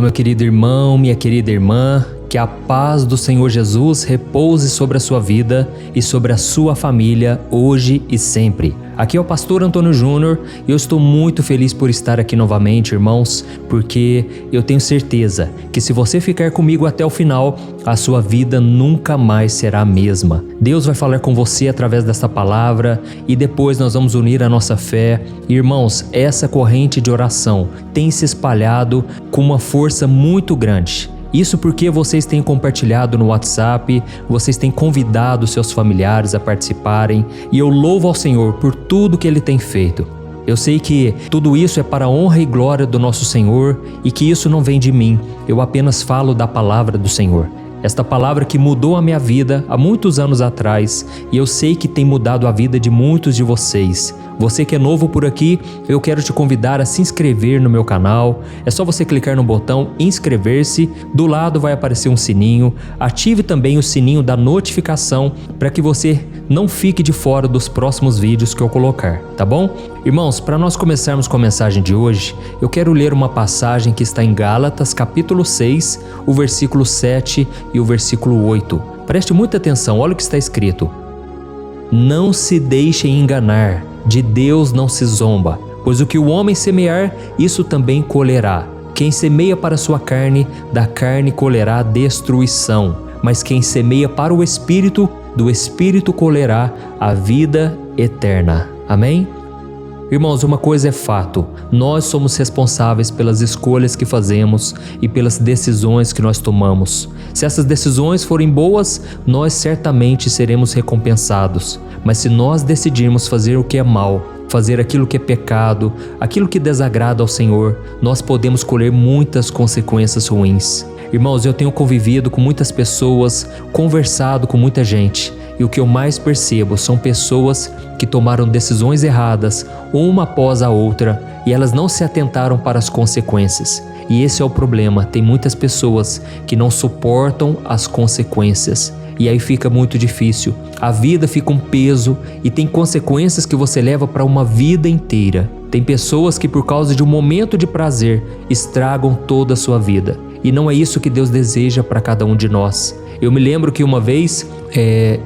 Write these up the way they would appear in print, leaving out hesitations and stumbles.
meu querido irmão, minha querida irmã, que a paz do Senhor Jesus repouse sobre a sua vida e sobre a sua família hoje e sempre. Aqui é o pastor Antônio Júnior e eu estou muito feliz por estar aqui novamente, irmãos, porque eu tenho certeza que se você ficar comigo até o final, a sua vida nunca mais será a mesma. Deus vai falar com você através dessa palavra e depois nós vamos unir a nossa fé. Irmãos, essa corrente de oração tem se espalhado com uma força muito grande. Isso porque vocês têm compartilhado no WhatsApp, vocês têm convidado seus familiares a participarem e eu louvo ao Senhor por tudo que Ele tem feito. Eu sei que tudo isso é para a honra e glória do nosso Senhor e que isso não vem de mim, eu apenas falo da palavra do Senhor. Esta palavra que mudou a minha vida há muitos anos atrás e eu sei que tem mudado a vida de muitos de vocês. Você que é novo por aqui, eu quero te convidar a se inscrever no meu canal. É só você clicar no botão inscrever-se, do lado vai aparecer um sininho. Ative também o sininho da notificação para que você não fique de fora dos próximos vídeos que eu colocar, tá bom? Irmãos, para nós começarmos com a mensagem de hoje, eu quero ler uma passagem que está em Gálatas, capítulo 6, o versículo 7 e o versículo 8. Preste muita atenção, olha o que está escrito. Não se deixem enganar, de Deus não se zomba, pois o que o homem semear, isso também colherá. Quem semeia para a sua carne, da carne colherá destruição, mas quem semeia para o Espírito, do Espírito colherá a vida eterna. Amém? Irmãos, uma coisa é fato, nós somos responsáveis pelas escolhas que fazemos e pelas decisões que nós tomamos. Se essas decisões forem boas, nós certamente seremos recompensados. Mas se nós decidirmos fazer o que é mal, fazer aquilo que é pecado, aquilo que desagrada ao Senhor, nós podemos colher muitas consequências ruins. Irmãos, eu tenho convivido com muitas pessoas, conversado com muita gente, e o que eu mais percebo são pessoas que tomaram decisões erradas, uma após a outra, e elas não se atentaram para as consequências. E esse é o problema, tem muitas pessoas que não suportam as consequências. E aí fica muito difícil, a vida fica um peso e tem consequências que você leva para uma vida inteira. Tem pessoas que por causa de um momento de prazer estragam toda a sua vida. E não é isso que Deus deseja para cada um de nós. Eu me lembro que uma vez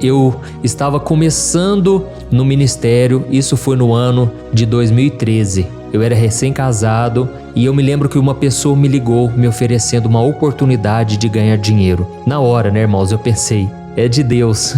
eu estava começando no ministério, isso foi no ano de 2013. Eu era recém-casado e eu me lembro que uma pessoa me ligou me oferecendo uma oportunidade de ganhar dinheiro. Na hora, né, irmãos, eu pensei, é de Deus,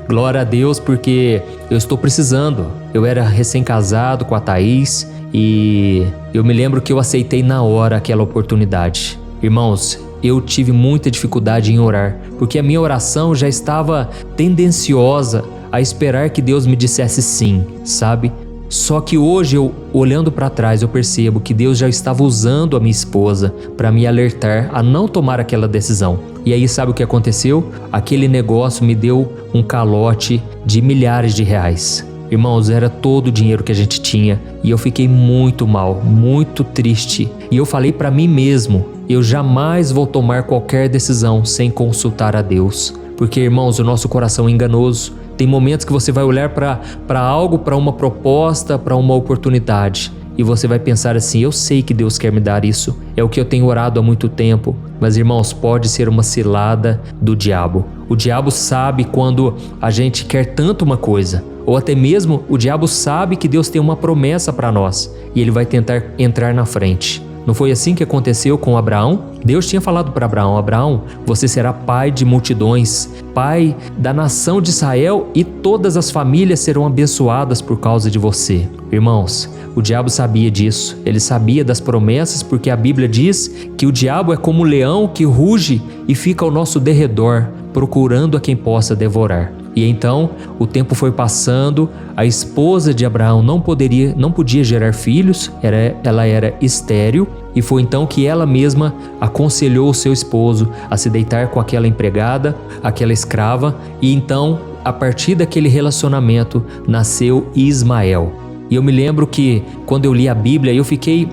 glória a Deus, porque eu estou precisando. Eu era recém-casado com a Thaís e eu me lembro que eu aceitei na hora aquela oportunidade. Irmãos, eu tive muita dificuldade em orar, porque a minha oração já estava tendenciosa a esperar que Deus me dissesse sim, sabe? Só que hoje, eu olhando para trás, eu percebo que Deus já estava usando a minha esposa para me alertar a não tomar aquela decisão. E aí sabe o que aconteceu? Aquele negócio me deu um calote de milhares de reais. Irmãos, era todo o dinheiro que a gente tinha e eu fiquei muito mal, muito triste. E eu falei para mim mesmo, eu jamais vou tomar qualquer decisão sem consultar a Deus. Porque, irmãos, o nosso coração é enganoso. Tem momentos que você vai olhar para algo, para uma proposta, para uma oportunidade e você vai pensar assim, eu sei que Deus quer me dar isso, é o que eu tenho orado há muito tempo. Mas, irmãos, pode ser uma cilada do diabo. O diabo sabe quando a gente quer tanto uma coisa, ou até mesmo o diabo sabe que Deus tem uma promessa para nós e ele vai tentar entrar na frente. Não foi assim que aconteceu com Abraão? Deus tinha falado para Abraão, Abraão, você será pai de multidões, pai da nação de Israel e todas as famílias serão abençoadas por causa de você. Irmãos, o diabo sabia disso, ele sabia das promessas porque a Bíblia diz que o diabo é como um leão que ruge e fica ao nosso derredor, procurando a quem possa devorar. E então o tempo foi passando, a esposa de Abraão não podia gerar filhos, ela era estéril, e foi então que ela mesma aconselhou o seu esposo a se deitar com aquela empregada, aquela escrava, e então a partir daquele relacionamento nasceu Ismael. E eu me lembro que quando eu li a Bíblia eu fiquei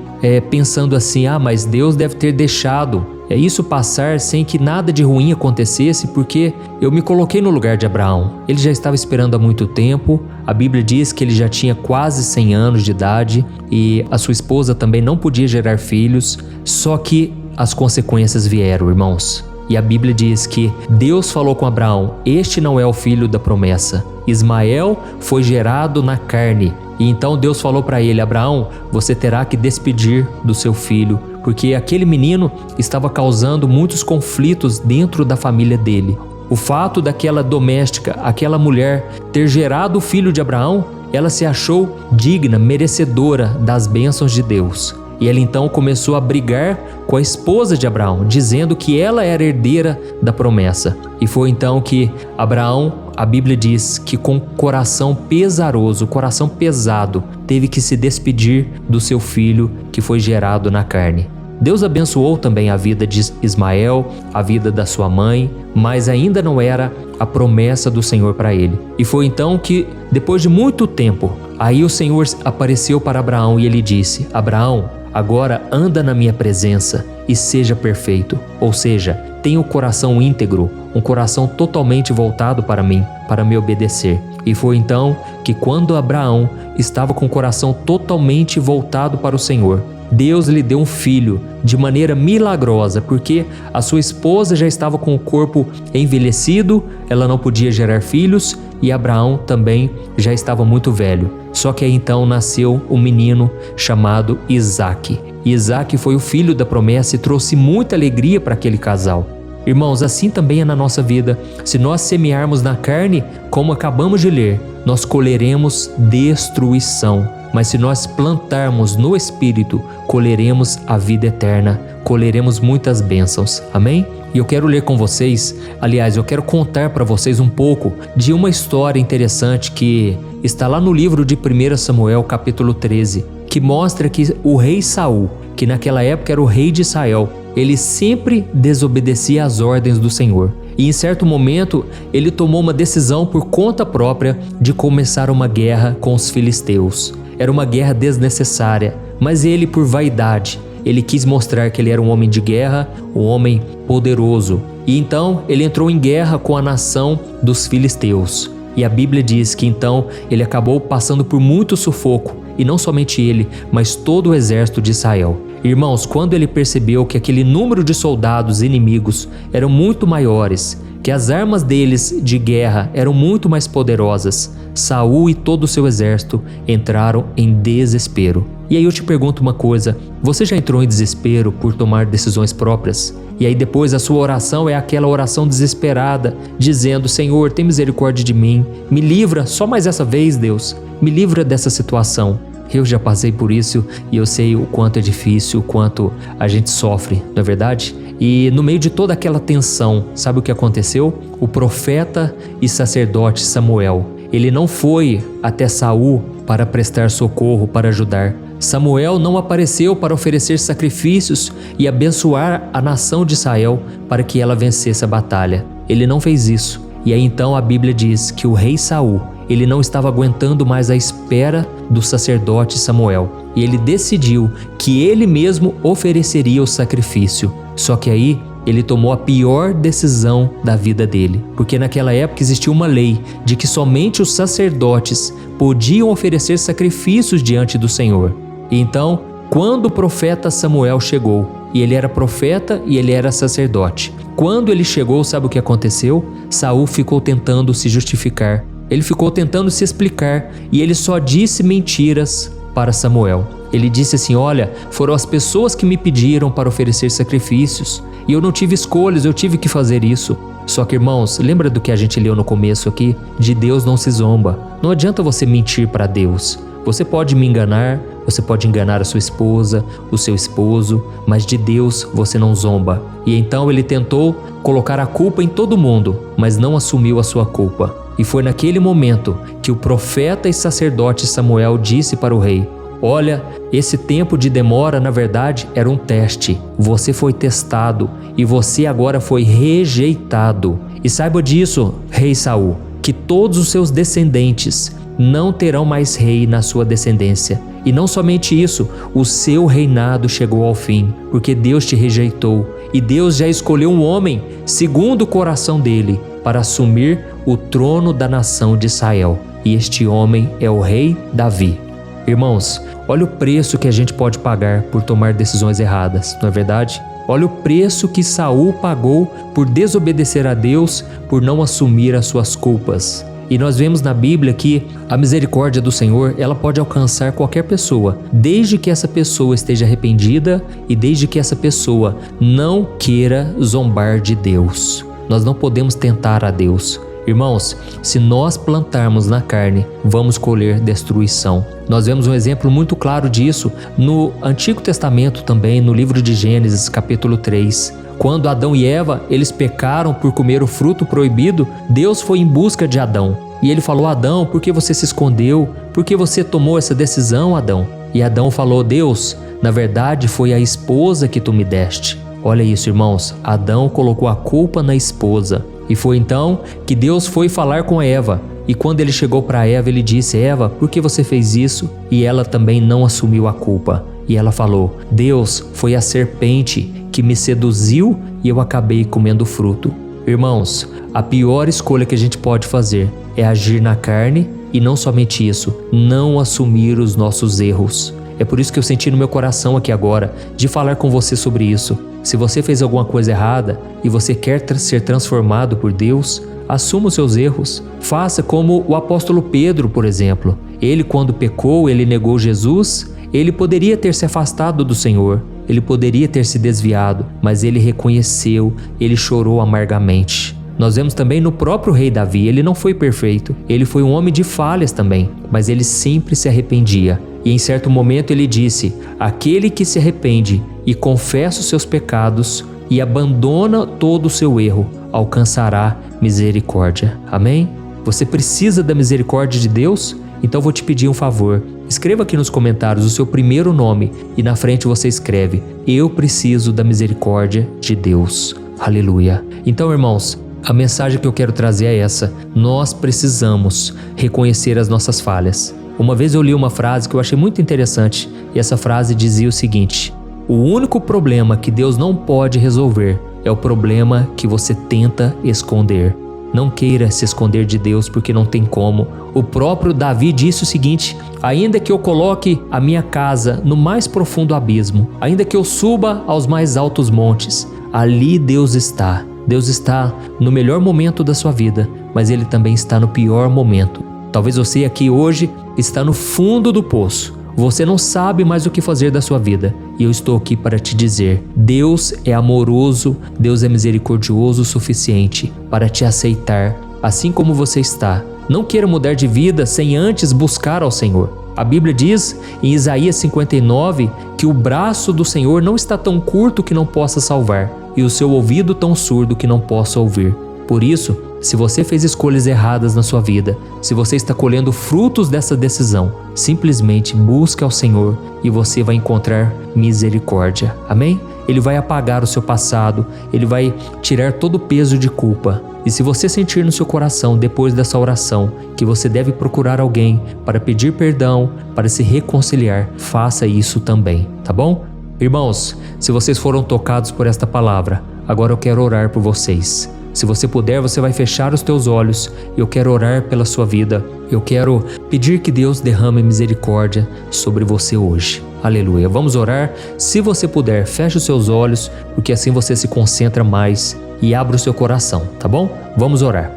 pensando assim, mas Deus deve ter deixado isso passar sem que nada de ruim acontecesse, porque eu me coloquei no lugar de Abraão. Ele já estava esperando há muito tempo, a Bíblia diz que ele já tinha quase 100 anos de idade e a sua esposa também não podia gerar filhos, só que as consequências vieram, irmãos. E a Bíblia diz que Deus falou com Abraão: este não é o filho da promessa. Ismael foi gerado na carne. E então Deus falou para ele: Abraão, você terá que despedir do seu filho, porque aquele menino estava causando muitos conflitos dentro da família dele. O fato daquela doméstica, aquela mulher, ter gerado o filho de Abraão, ela se achou digna, merecedora das bênçãos de Deus. E ela então começou a brigar com a esposa de Abraão, dizendo que ela era herdeira da promessa. E foi então que Abraão, a Bíblia diz que com coração pesaroso, coração pesado, teve que se despedir do seu filho que foi gerado na carne. Deus abençoou também a vida de Ismael, a vida da sua mãe, mas ainda não era a promessa do Senhor para ele. E foi então que, depois de muito tempo, aí o Senhor apareceu para Abraão e ele disse: Abraão, agora anda na minha presença e seja perfeito. Ou seja, tenha o coração íntegro, um coração totalmente voltado para mim, para me obedecer. E foi então que, quando Abraão estava com o coração totalmente voltado para o Senhor, Deus lhe deu um filho de maneira milagrosa, porque a sua esposa já estava com o corpo envelhecido, ela não podia gerar filhos, e Abraão também já estava muito velho. Só que aí então nasceu um menino chamado Isaque. E Isaque foi o filho da promessa e trouxe muita alegria para aquele casal. Irmãos, assim também é na nossa vida. Se nós semearmos na carne, como acabamos de ler, nós colheremos destruição. Mas se nós plantarmos no Espírito, colheremos a vida eterna, colheremos muitas bênçãos. Amém? E eu quero ler com vocês, aliás, eu quero contar para vocês um pouco de uma história interessante que está lá no livro de 1 Samuel, capítulo 13, que mostra que o rei Saul, que naquela época era o rei de Israel, ele sempre desobedecia às ordens do Senhor. E em certo momento, ele tomou uma decisão por conta própria de começar uma guerra com os filisteus. Era uma guerra desnecessária, mas ele, por vaidade, ele quis mostrar que ele era um homem de guerra, um homem poderoso. E então ele entrou em guerra com a nação dos filisteus. E a Bíblia diz que então ele acabou passando por muito sufoco, e não somente ele, mas todo o exército de Israel. Irmãos, quando ele percebeu que aquele número de soldados inimigos eram muito maiores, que as armas deles de guerra eram muito mais poderosas, Saul e todo o seu exército entraram em desespero. E aí eu te pergunto uma coisa: você já entrou em desespero por tomar decisões próprias? E aí depois a sua oração é aquela oração desesperada, dizendo: Senhor, tem misericórdia de mim, me livra só mais essa vez, Deus, me livra dessa situação. Eu já passei por isso e eu sei o quanto é difícil, o quanto a gente sofre, não é verdade? E no meio de toda aquela tensão, sabe o que aconteceu? O profeta e sacerdote Samuel, ele não foi até Saul para prestar socorro, para ajudar. Samuel não apareceu para oferecer sacrifícios e abençoar a nação de Israel para que ela vencesse a batalha. Ele não fez isso. E aí então a Bíblia diz que o rei Saul, ele não estava aguentando mais a espera do sacerdote Samuel. E ele decidiu que ele mesmo ofereceria o sacrifício. Só que aí ele tomou a pior decisão da vida dele, porque naquela época existia uma lei de que somente os sacerdotes podiam oferecer sacrifícios diante do Senhor. E então, quando o profeta Samuel chegou, e ele era profeta e ele era sacerdote, quando ele chegou, sabe o que aconteceu? Saul ficou tentando se justificar, ele ficou tentando se explicar, e ele só disse mentiras para Samuel. Ele disse assim: olha, foram as pessoas que me pediram para oferecer sacrifícios, e eu não tive escolhas, eu tive que fazer isso. Só que, irmãos, lembra do que a gente leu no começo aqui? De Deus não se zomba. Não adianta você mentir para Deus. Você pode me enganar, você pode enganar a sua esposa, o seu esposo, mas de Deus você não zomba. E então ele tentou colocar a culpa em todo mundo, mas não assumiu a sua culpa. E foi naquele momento que o profeta e sacerdote Samuel disse para o rei: olha, esse tempo de demora, na verdade, era um teste. Você foi testado e você agora foi rejeitado. E saiba disso, rei Saul, que todos os seus descendentes não terão mais rei na sua descendência. E não somente isso, o seu reinado chegou ao fim, porque Deus te rejeitou. E Deus já escolheu um homem, segundo o coração dele, para assumir o trono da nação de Israel. E este homem é o rei Davi. Irmãos, olha o preço que a gente pode pagar por tomar decisões erradas, não é verdade? Olha o preço que Saul pagou por desobedecer a Deus, por não assumir as suas culpas. E nós vemos na Bíblia que a misericórdia do Senhor, ela pode alcançar qualquer pessoa, desde que essa pessoa esteja arrependida e desde que essa pessoa não queira zombar de Deus. Nós não podemos tentar a Deus. Irmãos, se nós plantarmos na carne, vamos colher destruição. Nós vemos um exemplo muito claro disso no Antigo Testamento também, no livro de Gênesis, capítulo 3. Quando Adão e Eva, eles pecaram por comer o fruto proibido, Deus foi em busca de Adão. E ele falou: Adão, por que você se escondeu? Por que você tomou essa decisão, Adão? E Adão falou: Deus, na verdade foi a esposa que tu me deste. Olha isso, irmãos, Adão colocou a culpa na esposa. E foi então que Deus foi falar com Eva. E quando ele chegou para Eva, ele disse: Eva, por que você fez isso? E ela também não assumiu a culpa. E ela falou: Deus, foi a serpente que me seduziu e eu acabei comendo o fruto. Irmãos, a pior escolha que a gente pode fazer é agir na carne e não somente isso, não assumir os nossos erros. É por isso que eu senti no meu coração aqui agora de falar com você sobre isso. Se você fez alguma coisa errada e você quer ser transformado por Deus, assuma os seus erros. Faça como o apóstolo Pedro, por exemplo. Ele, quando pecou, ele negou Jesus. Ele poderia ter se afastado do Senhor. Ele poderia ter se desviado, mas ele reconheceu, ele chorou amargamente. Nós vemos também no próprio rei Davi, ele não foi perfeito. Ele foi um homem de falhas também, mas ele sempre se arrependia. E em certo momento ele disse: aquele que se arrepende e confessa os seus pecados e abandona todo o seu erro, alcançará misericórdia. Amém? Você precisa da misericórdia de Deus? Então vou te pedir um favor. Escreva aqui nos comentários o seu primeiro nome e na frente você escreve: eu preciso da misericórdia de Deus. Aleluia. Então, irmãos, a mensagem que eu quero trazer é essa: nós precisamos reconhecer as nossas falhas. Uma vez eu li uma frase que eu achei muito interessante e essa frase dizia o seguinte: o único problema que Deus não pode resolver é o problema que você tenta esconder. Não queira se esconder de Deus, porque não tem como. O próprio Davi disse o seguinte: ainda que eu coloque a minha casa no mais profundo abismo, ainda que eu suba aos mais altos montes, ali Deus está. Deus está no melhor momento da sua vida, mas Ele também está no pior momento. Talvez você aqui hoje está no fundo do poço. Você não sabe mais o que fazer da sua vida. E eu estou aqui para te dizer: Deus é amoroso, Deus é misericordioso o suficiente para te aceitar, assim como você está. Não queira mudar de vida sem antes buscar ao Senhor. A Bíblia diz em Isaías 59 que o braço do Senhor não está tão curto que não possa salvar, e o seu ouvido tão surdo que não possa ouvir. Por isso, se você fez escolhas erradas na sua vida, se você está colhendo frutos dessa decisão, simplesmente busque ao Senhor e você vai encontrar misericórdia. Amém? Ele vai apagar o seu passado, Ele vai tirar todo o peso de culpa. E se você sentir no seu coração, depois dessa oração, que você deve procurar alguém para pedir perdão, para se reconciliar, faça isso também, tá bom? Irmãos, se vocês foram tocados por esta palavra, agora eu quero orar por vocês. Se você puder, você vai fechar os teus olhos. Eu quero orar pela sua vida. Eu quero pedir que Deus derrame misericórdia sobre você hoje. Aleluia. Vamos orar? Se você puder, feche os seus olhos, porque assim você se concentra mais e abre o seu coração, tá bom? Vamos orar.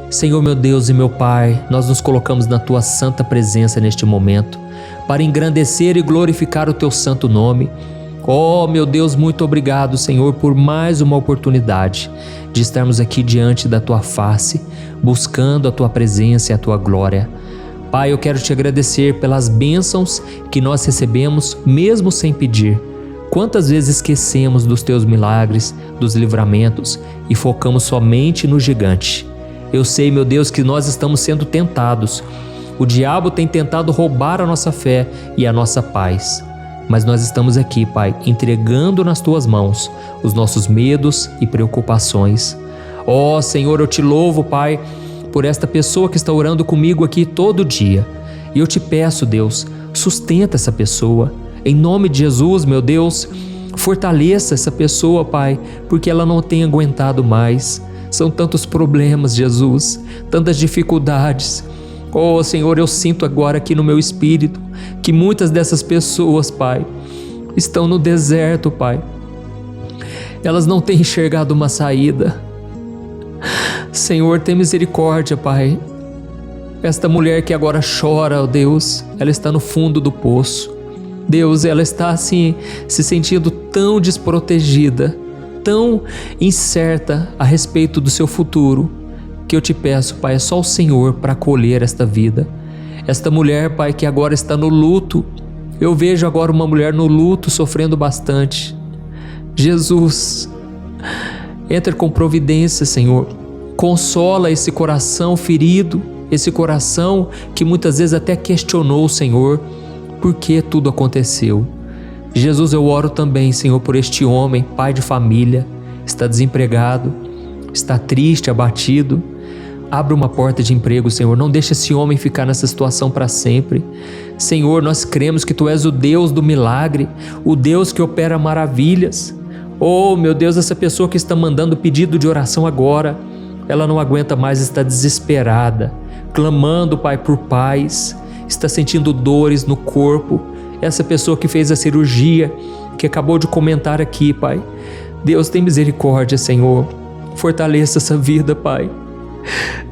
Senhor, meu Deus e meu Pai, nós nos colocamos na Tua santa presença neste momento para engrandecer e glorificar o Teu santo nome. Oh, meu Deus, muito obrigado, Senhor, por mais uma oportunidade de estarmos aqui diante da Tua face, buscando a Tua presença e a Tua glória. Pai, eu quero Te agradecer pelas bênçãos que nós recebemos, mesmo sem pedir. Quantas vezes esquecemos dos Teus milagres, dos livramentos e focamos somente no gigante. Eu sei, meu Deus, que nós estamos sendo tentados. O diabo tem tentado roubar a nossa fé e a nossa paz. Mas nós estamos aqui, Pai, entregando nas Tuas mãos os nossos medos e preocupações. Ó Senhor, eu Te louvo, Pai, por esta pessoa que está orando comigo aqui todo dia. E eu Te peço, Deus, sustenta essa pessoa. Em nome de Jesus, meu Deus, fortaleça essa pessoa, Pai, porque ela não tem aguentado mais. São tantos problemas, Jesus, tantas dificuldades. Oh, Senhor, eu sinto agora aqui no meu espírito que muitas dessas pessoas, Pai, estão no deserto, Pai. elas não têm enxergado uma saída. Senhor, tem misericórdia, Pai. Esta mulher que agora chora, ó Deus, ela está no fundo do poço. Deus, ela está assim, se sentindo tão desprotegida, tão incerta a respeito do seu futuro, que eu te peço, Pai, é só o Senhor para acolher esta vida. Esta mulher, Pai, que agora está no luto, eu vejo agora uma mulher no luto sofrendo bastante. Jesus, entra com providência, Senhor. Consola esse coração ferido, esse coração que muitas vezes até questionou o Senhor por que tudo aconteceu. Jesus, eu oro também, Senhor, por este homem, pai de família, está desempregado, está triste, abatido. Abre uma porta de emprego, Senhor. Não deixa esse homem ficar nessa situação para sempre. Senhor, nós cremos que Tu és o Deus do milagre, o Deus que opera maravilhas. Oh, meu Deus, essa pessoa que está mandando pedido de oração agora, ela não aguenta mais, está desesperada, clamando, Pai, por paz, está sentindo dores no corpo. Essa pessoa que fez a cirurgia, que acabou de comentar aqui, Pai. Deus, tem misericórdia, Senhor. Fortaleça essa vida, Pai.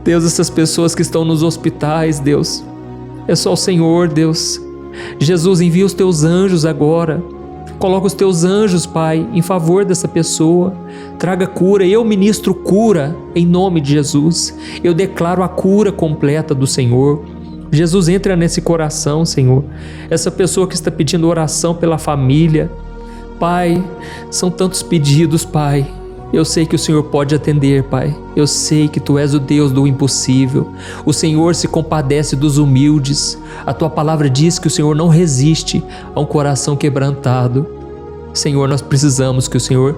Deus, essas pessoas que estão nos hospitais, Deus, é só o Senhor, Deus. Jesus, envia os Teus anjos agora. Coloca os Teus anjos, Pai, em favor dessa pessoa. Traga cura. Eu ministro cura em nome de Jesus. Eu declaro a cura completa do Senhor. Jesus, entra nesse coração, Senhor. Essa pessoa que está pedindo oração pela família. Pai, são tantos pedidos, Pai. Eu sei que o Senhor pode atender, Pai. Eu sei que Tu és o Deus do impossível. O Senhor se compadece dos humildes. A Tua palavra diz que o Senhor não resiste a um coração quebrantado. Senhor, nós precisamos que o Senhor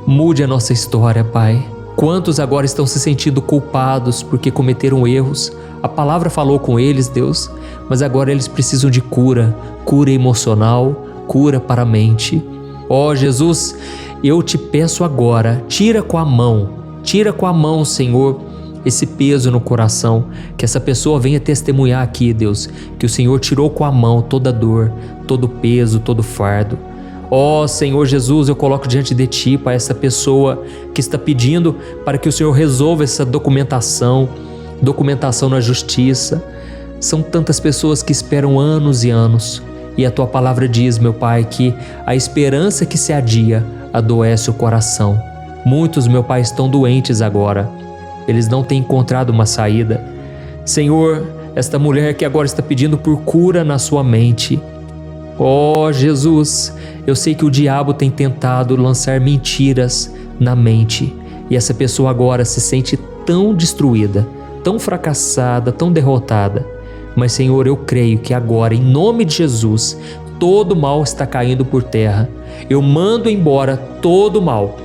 mude a nossa história, Pai. Quantos agora estão se sentindo culpados porque cometeram erros? A palavra falou com eles, Deus, mas agora eles precisam de cura, cura emocional, cura para a mente. Ó Jesus, eu te peço agora, tira com a mão, Senhor, esse peso no coração, que essa pessoa venha testemunhar aqui, Deus, que o Senhor tirou com a mão toda dor, todo peso, todo fardo. Ó Senhor Jesus, eu coloco diante de Ti, Pai, essa pessoa que está pedindo para que o Senhor resolva essa documentação na justiça. São tantas pessoas que esperam anos e anos, e a Tua palavra diz, meu Pai, que a esperança que se adia adoece o coração. Muitos, meu Pai, estão doentes agora. Eles não têm encontrado uma saída. Senhor, esta mulher que agora está pedindo por cura na sua mente. Ó Jesus, eu sei que o diabo tem tentado lançar mentiras na mente, e essa pessoa agora se sente tão destruída, tão fracassada, tão derrotada. Mas, Senhor, eu creio que agora, em nome de Jesus, todo mal está caindo por terra. Eu mando embora todo mal,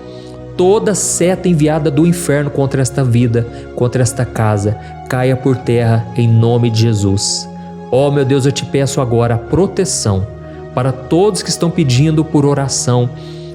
toda seta enviada do inferno contra esta vida, contra esta casa, caia por terra em nome de Jesus. Ó, meu Deus, eu te peço agora a proteção para todos que estão pedindo por oração,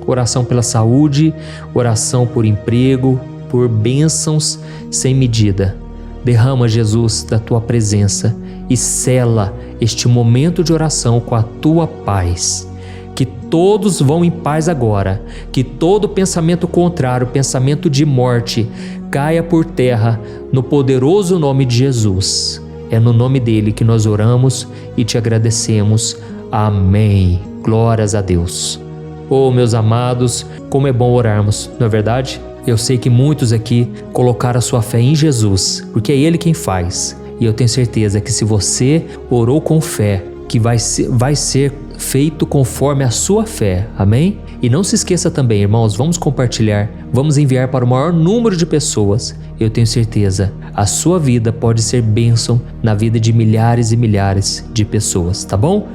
oração pela saúde, oração por emprego, por bênçãos sem medida. Derrama, Jesus, da Tua presença e sela este momento de oração com a Tua paz. Que todos vão em paz agora, que todo pensamento contrário, pensamento de morte, caia por terra no poderoso nome de Jesus. É no nome dele que nós oramos e te agradecemos. Amém. Glórias a Deus. Oh, meus amados, como é bom orarmos, não é verdade? Eu sei que muitos aqui colocaram a sua fé em Jesus, porque é Ele quem faz. E eu tenho certeza que se você orou com fé, que vai ser feito conforme a sua fé. Amém? E não se esqueça também, irmãos, vamos compartilhar, vamos enviar para o maior número de pessoas. Eu tenho certeza, a sua vida pode ser bênção na vida de milhares e milhares de pessoas, tá bom?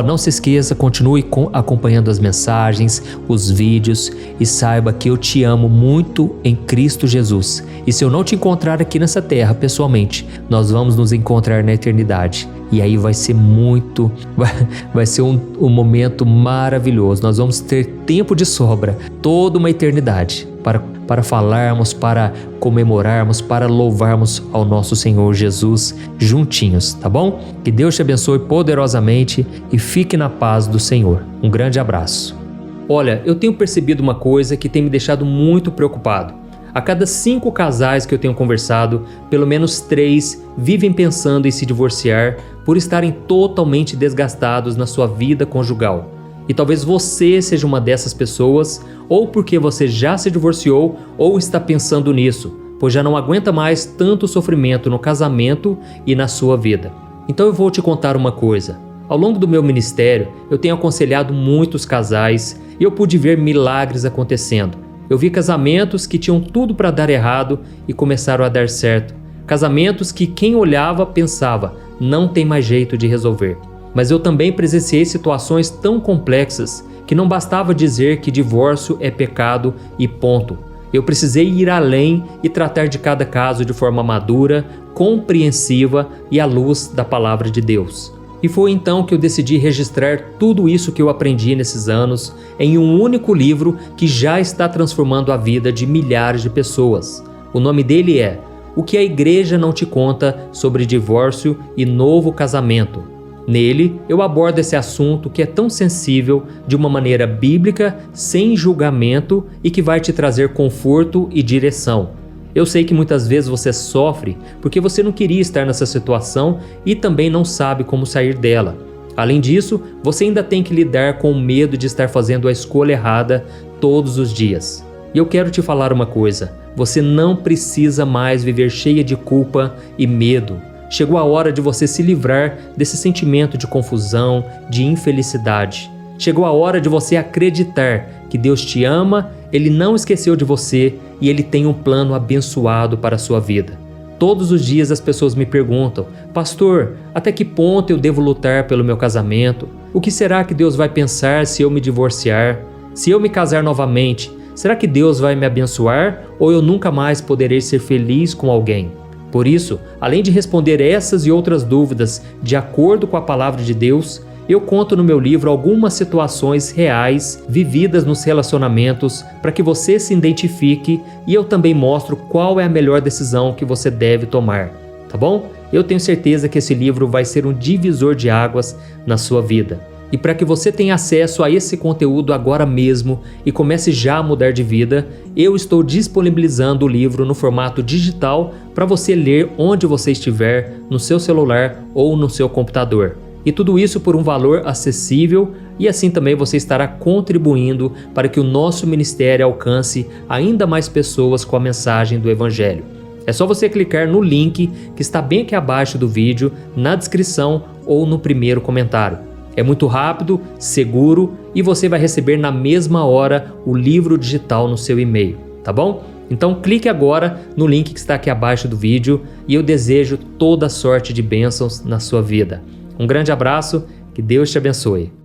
Não se esqueça, continue acompanhando as mensagens, os vídeos e saiba que eu te amo muito em Cristo Jesus. E se eu não te encontrar aqui nessa terra pessoalmente, nós vamos nos encontrar na eternidade. E aí vai ser um momento maravilhoso. Nós vamos ter tempo de sobra, toda uma eternidade para falarmos, para comemorarmos, para louvarmos ao nosso Senhor Jesus juntinhos, tá bom? Que Deus te abençoe poderosamente e fique na paz do Senhor. Um grande abraço. Olha, eu tenho percebido uma coisa que tem me deixado muito preocupado. A cada 5 casais que eu tenho conversado, pelo menos 3 vivem pensando em se divorciar por estarem totalmente desgastados na sua vida conjugal. E talvez você seja uma dessas pessoas, ou porque você já se divorciou ou está pensando nisso, pois já não aguenta mais tanto sofrimento no casamento e na sua vida. Então eu vou te contar uma coisa. Ao longo do meu ministério, eu tenho aconselhado muitos casais e eu pude ver milagres acontecendo. Eu vi casamentos que tinham tudo para dar errado e começaram a dar certo. Casamentos que quem olhava pensava, não tem mais jeito de resolver. Mas eu também presenciei situações tão complexas que não bastava dizer que divórcio é pecado e ponto. Eu precisei ir além e tratar de cada caso de forma madura, compreensiva e à luz da palavra de Deus. E foi então que eu decidi registrar tudo isso que eu aprendi nesses anos em um único livro que já está transformando a vida de milhares de pessoas. O nome dele é O que a Igreja Não Te Conta sobre Divórcio e Novo Casamento. Nele, eu abordo esse assunto que é tão sensível de uma maneira bíblica, sem julgamento e que vai te trazer conforto e direção. Eu sei que muitas vezes você sofre porque você não queria estar nessa situação e também não sabe como sair dela. Além disso, você ainda tem que lidar com o medo de estar fazendo a escolha errada todos os dias. E eu quero te falar uma coisa, você não precisa mais viver cheia de culpa e medo. Chegou a hora de você se livrar desse sentimento de confusão, de infelicidade. Chegou a hora de você acreditar que Deus te ama, Ele não esqueceu de você e Ele tem um plano abençoado para a sua vida. Todos os dias as pessoas me perguntam, pastor, até que ponto eu devo lutar pelo meu casamento? O que será que Deus vai pensar se eu me divorciar? Se eu me casar novamente, será que Deus vai me abençoar ou eu nunca mais poderei ser feliz com alguém? Por isso, além de responder essas e outras dúvidas de acordo com a palavra de Deus, eu conto no meu livro algumas situações reais vividas nos relacionamentos para que você se identifique e eu também mostro qual é a melhor decisão que você deve tomar, tá bom? Eu tenho certeza que esse livro vai ser um divisor de águas na sua vida. E para que você tenha acesso a esse conteúdo agora mesmo e comece já a mudar de vida, eu estou disponibilizando o livro no formato digital para você ler onde você estiver, no seu celular ou no seu computador. E tudo isso por um valor acessível e assim também você estará contribuindo para que o nosso ministério alcance ainda mais pessoas com a mensagem do Evangelho. É só você clicar no link que está bem aqui abaixo do vídeo, na descrição ou no primeiro comentário. É muito rápido, seguro e você vai receber na mesma hora o livro digital no seu e-mail, tá bom? Então clique agora no link que está aqui abaixo do vídeo e eu desejo toda sorte de bênçãos na sua vida. Um grande abraço, que Deus te abençoe.